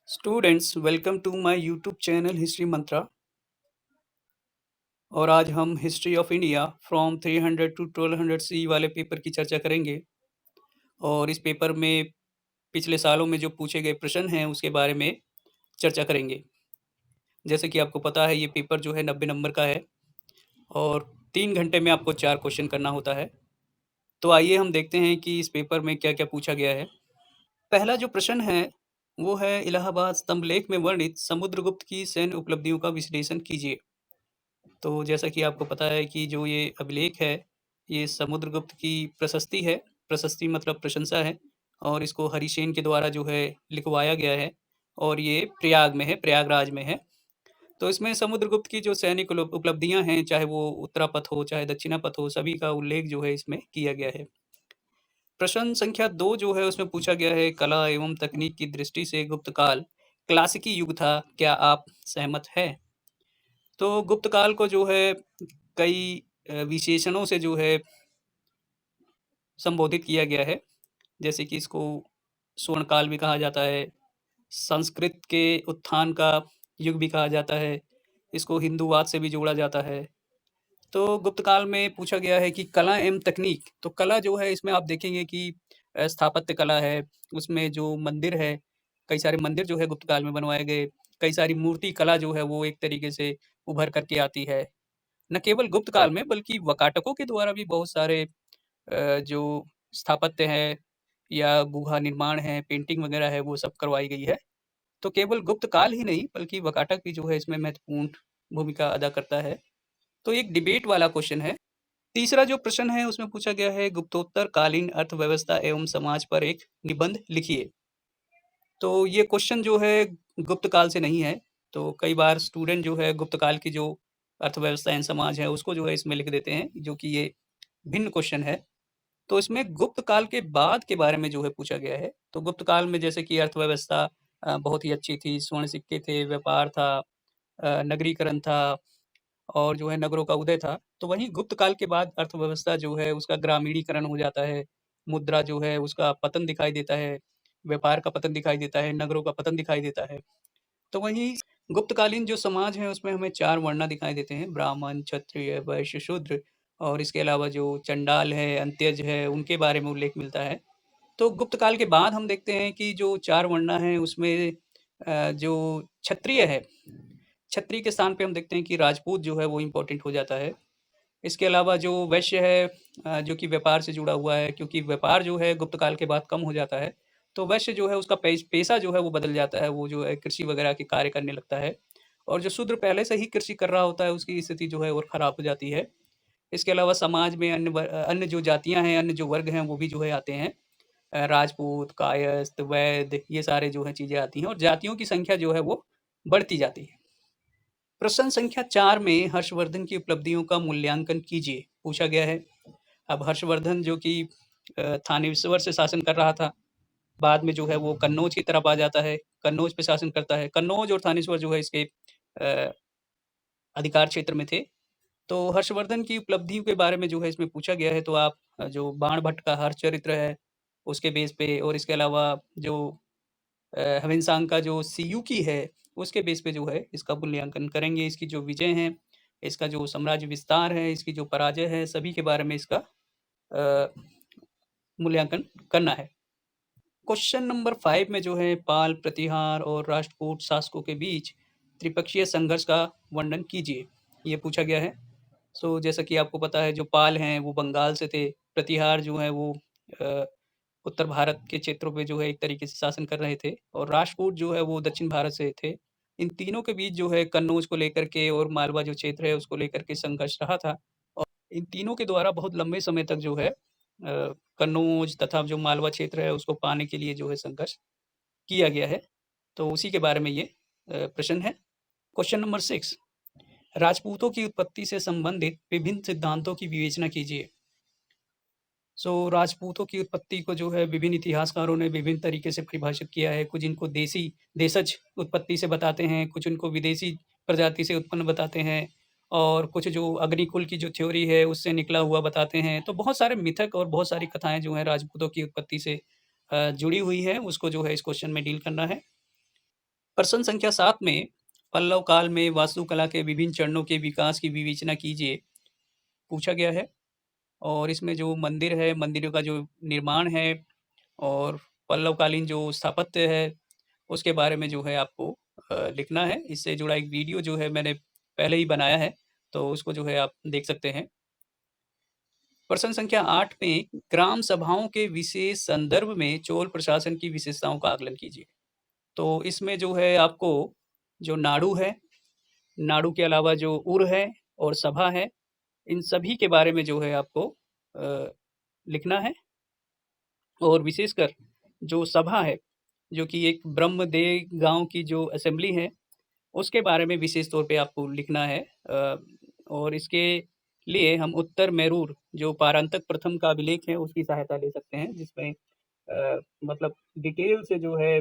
Students welcome to my YouTube channel history Mantra. और आज हम history of India from 300 to 1200 C वाले paper की चर्चा करेंगे। और इस पेपर में पिछले सालों में जो पूछे गए प्रश्न हैं उसके बारे में चर्चा करेंगे। जैसे कि आपको पता है ये पेपर जो है 90 नंबर का है और 3 घंटे में आपको 4 क्वेश्चन करना होता है। तो आइए हम देखते हैं कि इस पेपर में क्या क्या पूछा गया है। पहला जो प्रश्न है वो है इलाहाबाद स्तंभ लेख में वर्णित समुद्रगुप्त की सैन्य उपलब्धियों का विश्लेषण कीजिए। तो जैसा कि आपको पता है कि जो ये अभिलेख है, ये समुद्रगुप्त की प्रशस्ति है। प्रशस्ति मतलब प्रशंसा है और इसको हरिसेन के द्वारा जो है लिखवाया गया है और ये प्रयाग में है, प्रयागराज में है। तो इसमें समुद्रगुप्त की जो सैनिक उपलब्धियां हैं, चाहे वो उत्तरापथ हो, चाहे दक्षिणापथ हो, सभी का उल्लेख जो है इसमें किया गया है। प्रश्न संख्या 2 जो है उसमें पूछा गया है, कला एवं तकनीक की दृष्टि से गुप्त काल क्लासिकी युग था, क्या आप सहमत हैं? तो गुप्त काल को जो है कई विशेषणों से जो है संबोधित किया गया है। जैसे कि इसको स्वर्ण काल भी कहा जाता है, संस्कृत के उत्थान का युग भी कहा जाता है, इसको हिंदूवाद से भी जोड़ा जाता है। तो गुप्त काल में पूछा गया है कि कला एवं तकनीक, तो कला जो है इसमें आप देखेंगे कि स्थापत्य कला है, उसमें जो मंदिर है, कई सारे मंदिर जो है गुप्त काल में बनवाए गए, कई सारी मूर्ति कला जो है वो एक तरीके से उभर करके आती है। न केवल गुप्त काल में बल्कि वकाटकों के द्वारा भी बहुत सारे जो स्थापत्य है या गुहा निर्माण है, पेंटिंग वगैरह है, वो सब करवाई गई है। तो केवल गुप्त काल ही नहीं बल्कि वकाटक भी जो है इसमें महत्वपूर्ण भूमिका अदा करता है। तो एक डिबेट वाला क्वेश्चन है। तीसरा जो प्रश्न है उसमें पूछा गया है, गुप्तोत्तर कालीन अर्थव्यवस्था एवं समाज पर एक निबंध लिखिए। तो ये क्वेश्चन जो है गुप्त काल से नहीं है। तो कई बार स्टूडेंट जो है गुप्त काल की जो अर्थव्यवस्था एवं समाज है उसको जो है इसमें लिख देते हैं, जो कि ये भिन्न क्वेश्चन है। तो इसमें गुप्त काल के बाद के बारे में जो है पूछा गया है। तो गुप्त काल में जैसे कि अर्थव्यवस्था बहुत ही अच्छी थी, स्वर्ण सिक्के थे, व्यापार था, नगरीकरण था और जो है नगरों का उदय था। तो वहीं गुप्त काल के बाद अर्थव्यवस्था जो है उसका ग्रामीणीकरण हो जाता है, मुद्रा जो है उसका पतन दिखाई देता है, व्यापार का पतन दिखाई देता है, नगरों का पतन दिखाई देता है। तो वहीं गुप्तकालीन जो समाज है उसमें हमें 4 वर्ण दिखाई देते हैं, ब्राह्मण, क्षत्रिय, वैश्य, शूद्र। और इसके अलावा जो चंडाल है, अंत्यज है, उनके बारे में उल्लेख मिलता है। तो गुप्त काल के बाद हम देखते हैं कि जो 4 वर्ण हैं उसमें जो क्षत्रिय है, क्षत्रिय के स्थान पे हम देखते हैं कि राजपूत जो है वो इम्पोर्टेंट हो जाता है। इसके अलावा जो वैश्य है जो कि व्यापार से जुड़ा हुआ है, क्योंकि व्यापार जो है गुप्त काल के बाद कम हो जाता है। तो वैश्य जो है उसका पेशा जो है वो बदल जाता है, वो जो है कृषि वगैरह के कार्य करने लगता है। और जो शूद्र पहले से ही कृषि कर रहा होता है उसकी स्थिति जो है और खराब हो जाती है। इसके अलावा समाज में अन्य जो जातियाँ हैं, अन्य जो वर्ग हैं वो भी जो है आते हैं। राजपूत, कायस्थ, वैद्य, ये सारे जो हैं चीज़ें आती हैं और जातियों की संख्या जो है वो बढ़ती जाती है। प्रश्न संख्या 4 में हर्षवर्धन की उपलब्धियों का मूल्यांकन कीजिए, पूछा गया है। अब हर्षवर्धन जो कि थानेश्वर से शासन कर रहा था, बाद में जो है वो कन्नौज की तरफ आ जाता है, कन्नौज पे शासन करता है। कन्नौज और थानेश्वर जो है इसके अधिकार क्षेत्र में थे। तो हर्षवर्धन की उपलब्धियों के बारे में जो है इसमें पूछा गया है, तो आप जो बाणभट्ट का हर्षचरित्र है, उसके बेस पे और इसके अलावा जो ह्वेनसांग का जो सियूकी है, उसके बेस पे जो है इसका मूल्यांकन करेंगे। इसकी जो विजय हैं, इसका जो साम्राज्य विस्तार है, इसकी जो पराजय है, सभी के बारे में इसका अ, मूल्यांकन करना है। क्वेश्चन नंबर 5 में जो है पाल, प्रतिहार और राष्ट्रकूट शासकों के बीच त्रिपक्षीय संघर्ष का वर्णन कीजिए, ये पूछा गया है। सो जैसा कि आपको पता है जो पाल हैं वो बंगाल से थे, प्रतिहार जो है वो अ, उत्तर भारत के क्षेत्रों पे जो है एक तरीके से शासन कर रहे थे और राष्ट्रकूट जो है वो दक्षिण भारत से थे। इन तीनों के बीच जो है कन्नौज को लेकर के और मालवा जो क्षेत्र है उसको लेकर के संघर्ष रहा था। और इन तीनों के द्वारा बहुत लंबे समय तक जो है कन्नौज तथा जो मालवा क्षेत्र है उसको पाने के लिए जो है संघर्ष किया गया है। तो उसी के बारे में ये प्रश्न है। क्वेश्चन नंबर 6, राजपूतों की उत्पत्ति से संबंधित विभिन्न सिद्धांतों की विवेचना कीजिए। राजपूतों की उत्पत्ति को जो है विभिन्न इतिहासकारों ने विभिन्न तरीके से परिभाषित किया है। कुछ इनको देशज उत्पत्ति से बताते हैं, कुछ इनको विदेशी प्रजाति से उत्पन्न बताते हैं और कुछ जो अग्निकुल की जो थ्योरी है उससे निकला हुआ बताते हैं। तो बहुत सारे मिथक और बहुत सारी कथाएँ जो हैं राजपूतों की उत्पत्ति से जुड़ी हुई हैं, उसको जो है इस क्वेश्चन में डील करना है। प्रश्न संख्या 7 में पल्लव काल में वास्तुकला के विभिन्न चरणों के विकास की विवेचना कीजिए, पूछा गया है। और इसमें जो मंदिर है, मंदिरों का जो निर्माण है और पल्लवकालीन जो स्थापत्य है, उसके बारे में जो है आपको लिखना है। इससे जुड़ा एक वीडियो जो है मैंने पहले ही बनाया है, तो उसको जो है आप देख सकते हैं। प्रश्न संख्या 8 में ग्राम सभाओं के विशेष संदर्भ में चोल प्रशासन की विशेषताओं का आकलन कीजिए। तो इसमें जो है आपको जो नाडु है, नाडु के अलावा जो उर है और सभा है, इन सभी के बारे में जो है आपको लिखना है। और विशेषकर जो सभा है, जो कि एक ब्रह्मदेव गाँव की जो असेंबली है, उसके बारे में विशेष तौर पे आपको लिखना है। और इसके लिए हम उत्तर मेरूर जो पारंतक प्रथम का अभिलेख है, उसकी सहायता ले सकते हैं, जिसमें मतलब डिटेल से जो है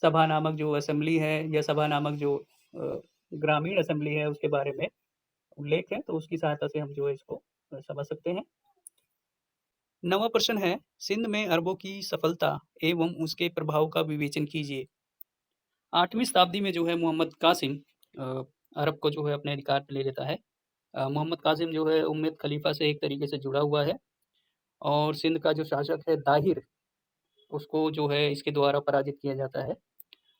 सभा नामक जो असेंबली है या सभा नामक जो ग्रामीण असेंबली है, उसके बारे में उल्लेख है, तो उसकी सहायता से हम जो है इसको समझ सकते हैं। 9वां प्रश्न है, सिंध में अरबों की सफलता एवं उसके प्रभाव का विवेचन कीजिए। 8वीं शताब्दी में जो है मोहम्मद कासिम अरब को जो है अपने अधिकार पे ले लेता है। मोहम्मद कासिम जो है उम्मद खलीफा से एक तरीके से जुड़ा हुआ है और सिंध का जो शासक है दाहिर, उसको जो है इसके द्वारा पराजित किया जाता है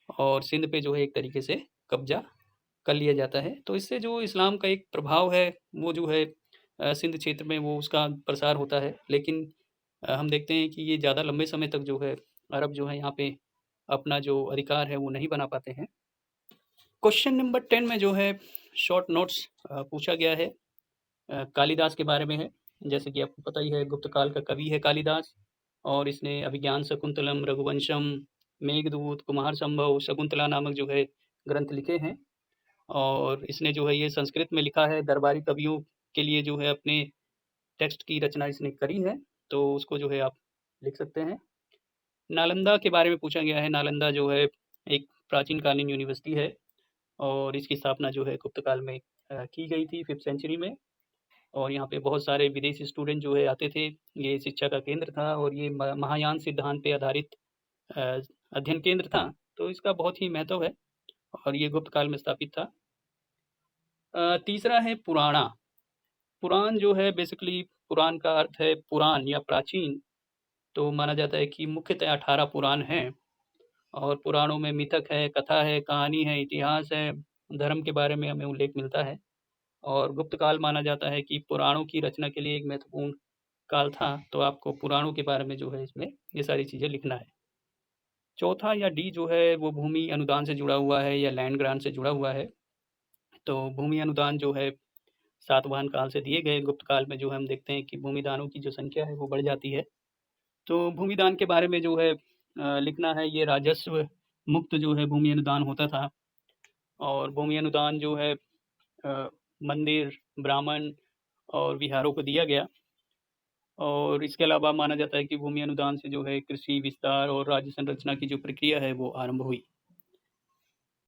और सिंध पे जो है एक तरीके से कब्जा कर लिया जाता है। तो इससे जो इस्लाम का एक प्रभाव है, वो जो है सिंध क्षेत्र में वो उसका प्रसार होता है। लेकिन हम देखते हैं कि ये ज़्यादा लंबे समय तक जो है अरब जो है यहाँ पे अपना जो अधिकार है वो नहीं बना पाते हैं। क्वेश्चन नंबर 10 में जो है शॉर्ट नोट्स पूछा गया है, कालिदास के बारे में है। जैसे कि आपको पता ही है, गुप्त काल का कवि है कालिदास और इसने अभिज्ञान शाकुंतलम, रघुवंशम, मेघदूत, कुमार संभव, शकुंतला नामक जो है ग्रंथ लिखे हैं। और इसने जो है ये संस्कृत में लिखा है, दरबारी कवियों के लिए जो है अपने टेक्स्ट की रचना इसने करी है, तो उसको जो है आप लिख सकते हैं। नालंदा के बारे में पूछा गया है। नालंदा जो है एक प्राचीन कालीन यूनिवर्सिटी है और इसकी स्थापना जो है गुप्त काल में की गई थी 5th सेंचुरी में। और यहाँ पे बहुत सारे विदेशी स्टूडेंट जो है आते थे। ये शिक्षा का केंद्र था और ये महायान सिद्धांत पे आधारित अ, अध्ययन केंद्र था, तो इसका बहुत ही महत्व है और ये गुप्त काल में स्थापित था। तीसरा है पुराणा। पुराण जो है बेसिकली, पुराण का अर्थ है पुराण या प्राचीन। तो माना जाता है कि मुख्यतः 18 पुराण हैं और पुराणों में मिथक है, कथा है, कहानी है, इतिहास है, धर्म के बारे में हमें उल्लेख मिलता है। और गुप्त काल माना जाता है कि पुराणों की रचना के लिए एक महत्वपूर्ण काल था, तो आपको पुराणों के बारे में जो है इसमें ये सारी चीज़ें लिखना है। चौथा या डी जो है वो भूमि अनुदान से जुड़ा हुआ है या लैंड ग्रांट से जुड़ा हुआ है। तो भूमि अनुदान जो है सातवाहन काल से दिए गए। गुप्त काल में जो है हम देखते हैं कि भूमिदानों की जो संख्या है वो बढ़ जाती है। तो भूमिदान के बारे में जो है लिखना है। ये राजस्व मुक्त जो है भूमि अनुदान होता था और भूमि अनुदान जो है मंदिर, ब्राह्मण और विहारों को दिया गया। और इसके अलावा माना जाता है कि भूमि अनुदान से जो है कृषि विस्तार और राज्य संरचना की जो प्रक्रिया है वो आरंभ हुई।